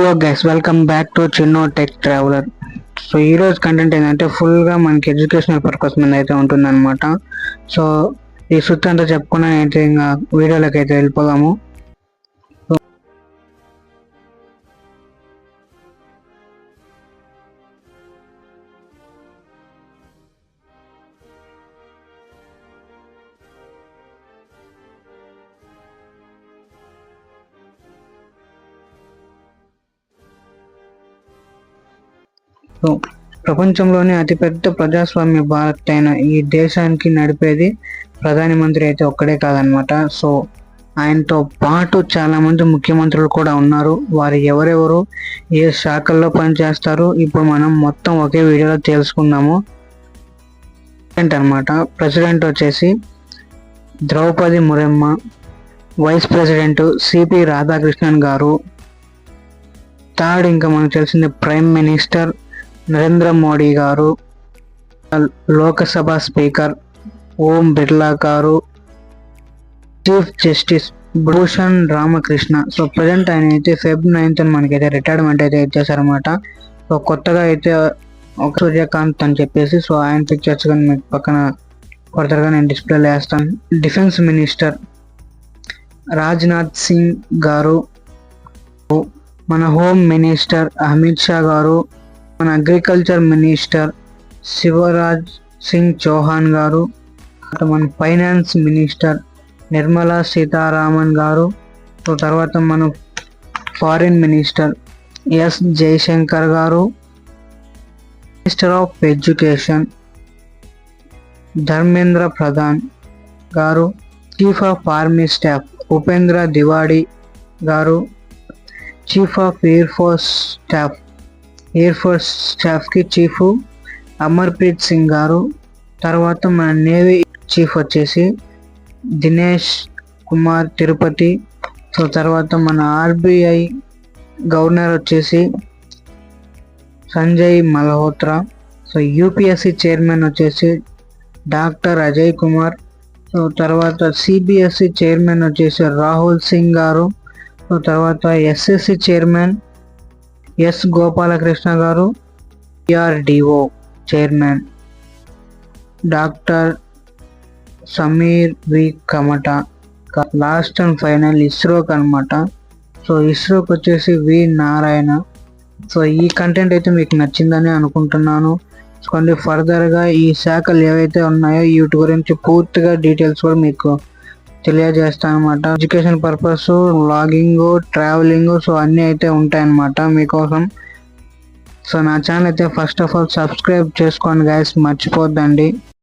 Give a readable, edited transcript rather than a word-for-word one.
Hello guys, welcome back to Chinno tech traveller. So ఈరోజు content ఏంటంటే ఫుల్గా మనకి ఎడ్యుకేషనల్ పర్పస్ మీద అయితే ఉంటుందన్నమాట. సో ఈ సుత్తి అంతా చెప్పుకున్నా అయితే ఇంకా వీడియోలోకి అయితే వెళ్ళిపోదాము. సో ప్రపంచంలోనే అతిపెద్ద ప్రజాస్వామ్య భారత్ అయిన ఈ దేశానికి నడిపేది ప్రధానమంత్రి అయితే ఒక్కడే కాదనమాట. సో ఆయనతో పాటు చాలా మంది ముఖ్యమంత్రులు కూడా ఉన్నారు. వారు ఎవరెవరు, ఏ శాఖల్లో పనిచేస్తారు, ఇప్పుడు మనం మొత్తం ఒకే వీడియోలో తెలుసుకుందాము అనమాట. ప్రెసిడెంట్ వచ్చేసి Draupadi Murmu, vice president CP Radhakrishnan గారు, థర్డ్ ఇంకా మనకు తెలిసింది ప్రైమ్ మినిస్టర్ నరేంద్ర మోడీ గారు, లోకసభ స్పీకర్ ఓం బిర్లా గారు, chief justice Bhushan Ramakrishna. So present ఆయన అయితే Feb 9th మనకైతే రిటైర్మెంట్ అయితే ఇచ్చేసారనమాట. సో కొత్తగా అయితే ఒక సూర్యకాంత్ అని చెప్పేసి, సో ఆయన పిక్చర్స్ కానీ మీకు పక్కన ఫర్దర్గా నేను డిస్ప్లేలో వేస్తాను. డిఫెన్స్ మినిస్టర్ రాజ్నాథ్ సింగ్ గారు, మన హోమ్ మినిస్టర్ అమిత్ షా గారు, మన అగ్రికల్చర్ మినిస్టర్ శివరాజ్ సింగ్ చౌహాన్ గారు, మన ఫైనాన్స్ మినిస్టర్ నిర్మలా సీతారామన్ గారు, తర్వాత మన foreign minister S Jaishankar garu, minister of education Dharmendra Pradhan garu, chief of army staff Upendra Tiwari garu, chief of air force స్టాఫ్కి చీఫ్ అమర్ప్రీత్ సింగ్ గారు, తర్వాత మన నేవీ చీఫ్ వచ్చేసి దినేష్ కుమార్ తిరుపతి. సో తర్వాత మన ఆర్బిఐ గవర్నర్ వచ్చేసి Sanjay Malhotra. So UPSC chairman వచ్చేసి డాక్టర్ అజయ్ కుమార్. సో తర్వాత సిబిఎస్సి చైర్మన్ వచ్చేసి రాహుల్ సింగ్ గారు. సో తర్వాత SSC chairman S Gopalakrishna garu, DRDO chairman doctor Samir V Kamat. Last and final ఇస్రోకి అనమాట. సో ఇస్రోకి వచ్చేసి వి నారాయణ. సో ఈ కంటెంట్ అయితే మీకు నచ్చిందని అనుకుంటున్నాను. కొన్ని ఫర్దర్గా ఈ శాఖలు ఏవైతే ఉన్నాయో వీటి గురించి పూర్తిగా డీటెయిల్స్ కూడా మీకు తెలియజేస్తాను అనమాట. Education purpose, logging, travelling, so అన్నీ అయితే ఉంటాయన్నమాట మీకోసం. సో నా ఛానల్ అయితే ఫస్ట్ ఆఫ్ ఆల్ సబ్స్క్రైబ్ చేసుకోండి గైస్, మర్చిపోద్దండి.